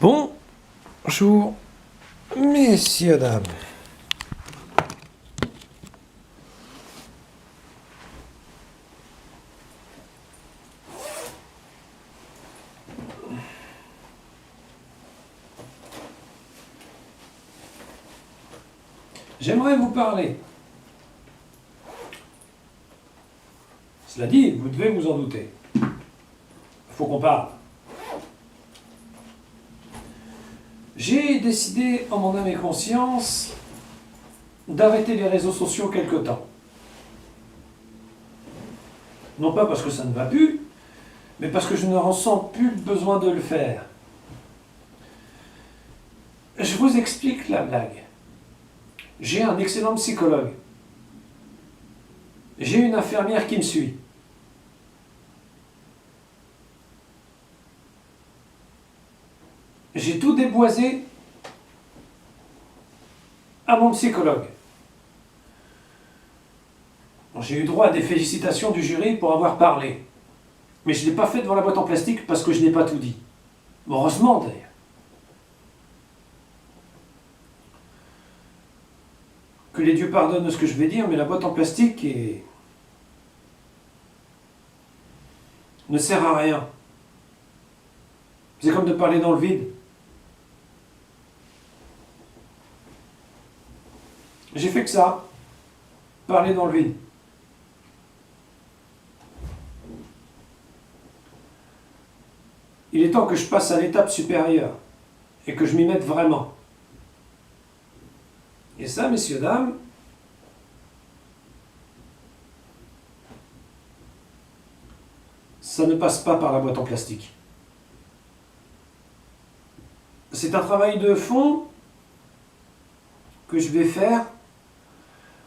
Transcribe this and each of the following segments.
Bonjour, messieurs, dames. J'aimerais vous parler. Cela dit, vous devez vous en douter. Il faut qu'on parle. J'ai décidé, en mon âme et conscience, d'arrêter les réseaux sociaux quelque temps. Non pas parce que ça ne va plus, mais parce que je ne ressens plus le besoin de le faire. Je vous explique la blague. J'ai un excellent psychologue. J'ai une infirmière qui me suit. J'ai tout déboisé à mon psychologue. J'ai eu droit à des félicitations du jury pour avoir parlé. Mais je ne l'ai pas fait devant la boîte en plastique parce que je n'ai pas tout dit. Heureusement d'ailleurs. Que les dieux pardonnent ce que je vais dire, mais la boîte en plastique ne sert à rien. C'est comme de parler dans le vide. J'ai fait que ça. Parler dans le vide. Il est temps que je passe à l'étape supérieure et que je m'y mette vraiment. Et ça, messieurs, dames, ça ne passe pas par la boîte en plastique. C'est un travail de fond que je vais faire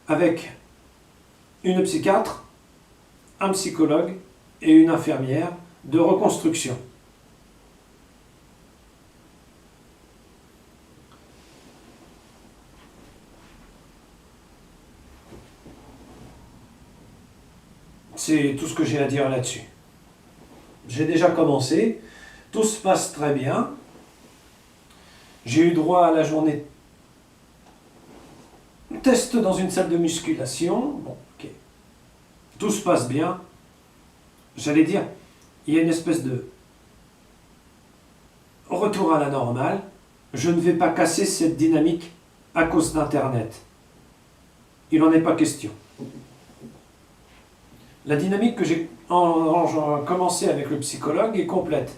avec une psychiatre, un psychologue et une infirmière de reconstruction. C'est tout ce que j'ai à dire là-dessus. J'ai déjà commencé, tout se passe très bien. J'ai eu droit à la journée test dans une salle de musculation. Bon, ok. Tout se passe bien. J'allais dire, il y a une espèce de retour à la normale. Je ne vais pas casser cette dynamique à cause d'Internet. Il n'en est pas question. La dynamique que j'ai commencé avec le psychologue est complète.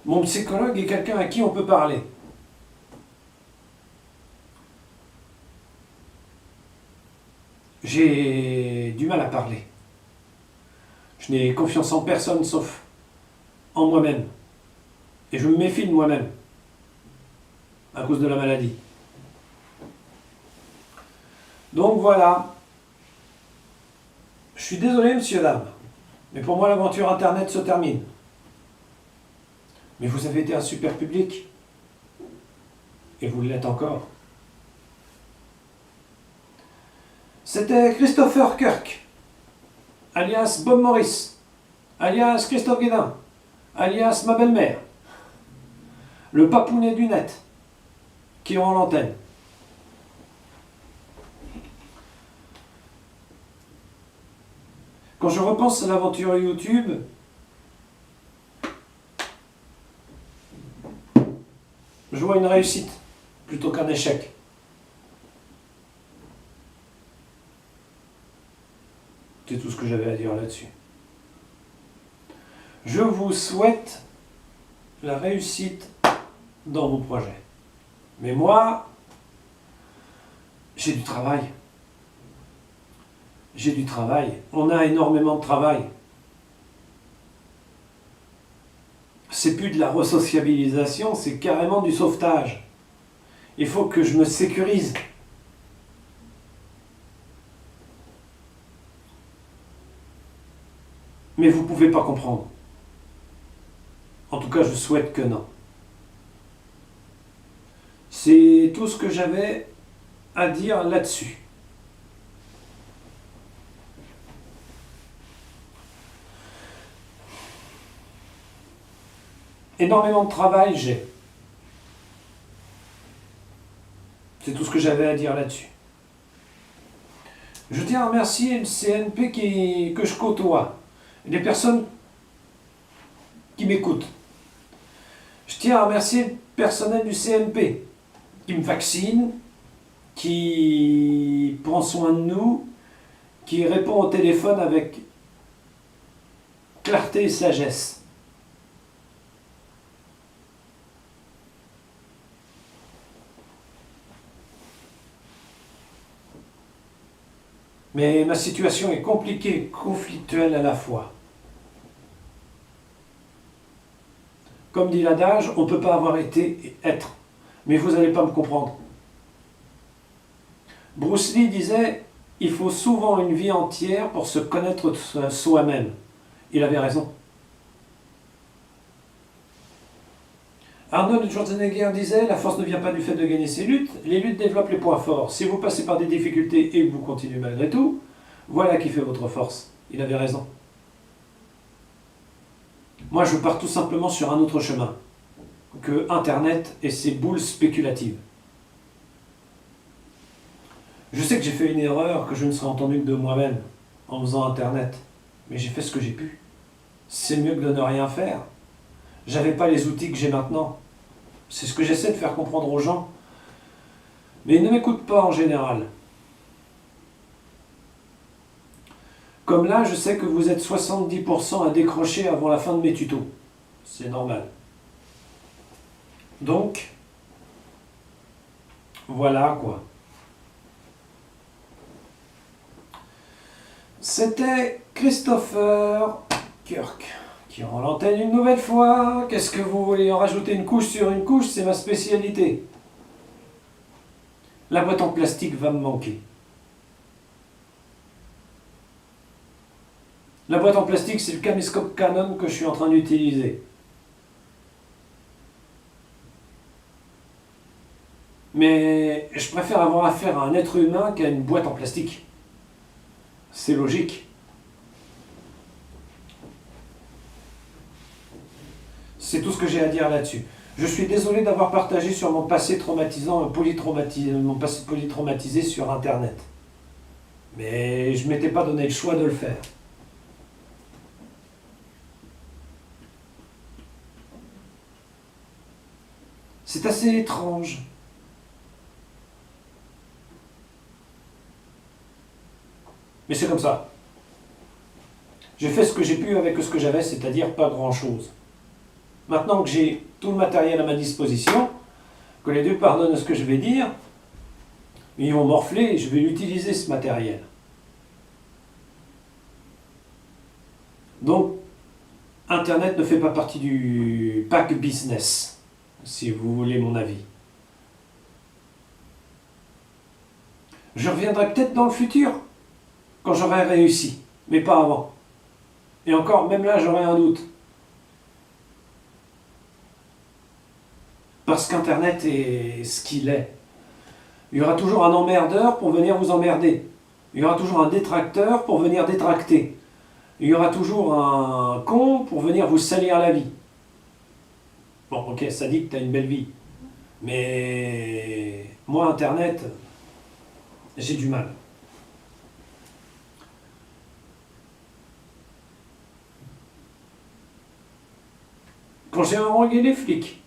Mon psychologue est quelqu'un à qui on peut parler. J'ai du mal à parler. Je n'ai confiance en personne sauf en moi-même. Et je me méfie de moi-même à cause de la maladie. Donc voilà. Je suis désolé, monsieur, dame, mais pour moi l'aventure Internet se termine. Mais vous avez été un super public. Et vous l'êtes encore. C'était Christopher Kirk, alias Bob Morris, alias Christophe Guédin, alias ma belle-mère, le papounet du net, qui rend l'antenne. Quand je repense à l'aventure YouTube, je vois une réussite plutôt qu'un échec. C'est tout ce que j'avais à dire là-dessus. Je vous souhaite la réussite dans vos projets. Mais moi, j'ai du travail. J'ai du travail. On a énormément de travail. C'est plus de la resociabilisation, c'est carrément du sauvetage. Il faut que je me sécurise. Mais vous ne pouvez pas comprendre. En tout cas, je souhaite que non. C'est tout ce que j'avais à dire là-dessus. Énormément de travail, j'ai. C'est tout ce que j'avais à dire là-dessus. Je tiens à remercier le CNP que je côtoie, les personnes qui m'écoutent. Je tiens à remercier le personnel du CNP qui me vaccine, qui prend soin de nous, qui répond au téléphone avec clarté et sagesse. Mais ma situation est compliquée et conflictuelle à la fois. Comme dit l'adage, on ne peut pas avoir été et être. Mais vous n'allez pas me comprendre. Bruce Lee disait, il faut souvent une vie entière pour se connaître soi-même. Il avait raison. Arnold Schwarzenegger disait, la force ne vient pas du fait de gagner ses luttes, les luttes développent les points forts. Si vous passez par des difficultés et que vous continuez malgré tout, voilà qui fait votre force. Il avait raison. Moi, je pars tout simplement sur un autre chemin que Internet et ses boules spéculatives. Je sais que j'ai fait une erreur, que je ne serai entendu que de moi-même en faisant Internet, mais j'ai fait ce que j'ai pu. C'est mieux que de ne rien faire. J'avais pas les outils que j'ai maintenant. C'est ce que j'essaie de faire comprendre aux gens. Mais ils ne m'écoutent pas en général. Comme là, je sais que vous êtes 70% à décrocher avant la fin de mes tutos. C'est normal. Donc, voilà quoi. C'était Christopher Kirk qui rend l'antenne une nouvelle fois. Qu'est-ce que vous voulez en rajouter une couche sur une couche? C'est ma spécialité. La boîte en plastique va me manquer. La boîte en plastique, c'est le caméscope Canon que je suis en train d'utiliser. Mais je préfère avoir affaire à un être humain qu'à une boîte en plastique. C'est logique. C'est tout ce que j'ai à dire là-dessus. Je suis désolé d'avoir partagé sur mon passé traumatisant, mon passé polytraumatisé sur Internet. Mais je ne m'étais pas donné le choix de le faire. C'est assez étrange. Mais c'est comme ça. J'ai fait ce que j'ai pu avec ce que j'avais, c'est-à-dire pas grand-chose. Maintenant que j'ai tout le matériel à ma disposition, que les deux pardonnent ce que je vais dire, ils vont morfler et je vais utiliser ce matériel. Donc, Internet ne fait pas partie du pack business, si vous voulez mon avis. Je reviendrai peut-être dans le futur, quand j'aurai réussi, mais pas avant. Et encore, même là, j'aurai un doute. Parce qu'Internet est ce qu'il est. Il y aura toujours un emmerdeur pour venir vous emmerder. Il y aura toujours un détracteur pour venir détracter. Il y aura toujours un con pour venir vous salir la vie. Bon, ok, ça dit que tu as une belle vie. Mais moi, Internet, j'ai du mal. Quand j'ai harangué les flics,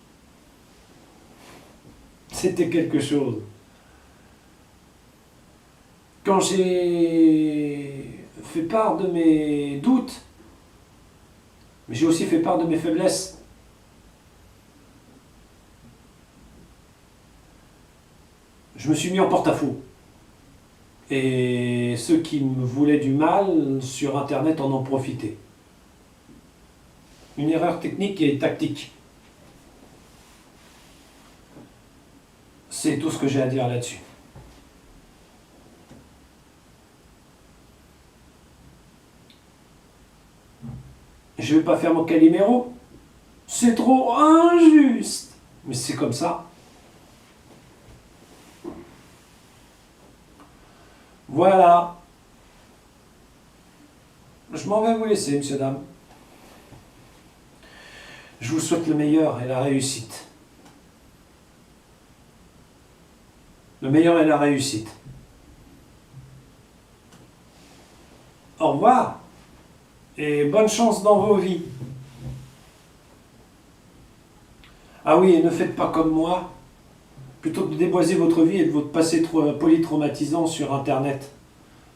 c'était quelque chose. Quand j'ai fait part de mes doutes, mais j'ai aussi fait part de mes faiblesses. Je me suis mis en porte-à-faux. Et ceux qui me voulaient du mal sur Internet en ont profité. Une erreur technique et tactique. C'est tout ce que j'ai à dire là-dessus. Je vais pas faire mon Calimero. C'est trop injuste. Mais c'est comme ça. Voilà. Je m'en vais vous laisser, monsieur, dame. Je vous souhaite le meilleur et la réussite. Le meilleur et la réussite. Au revoir et bonne chance dans vos vies. Ah oui, et ne faites pas comme moi. Plutôt que de déboiser votre vie et de votre passé polytraumatisant sur Internet,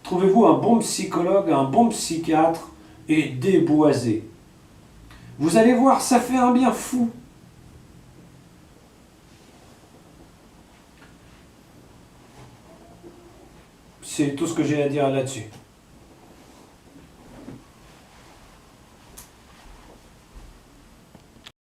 trouvez-vous un bon psychologue, un bon psychiatre et déboisez. Vous allez voir, ça fait un bien fou. C'est tout ce que j'ai à dire là-dessus.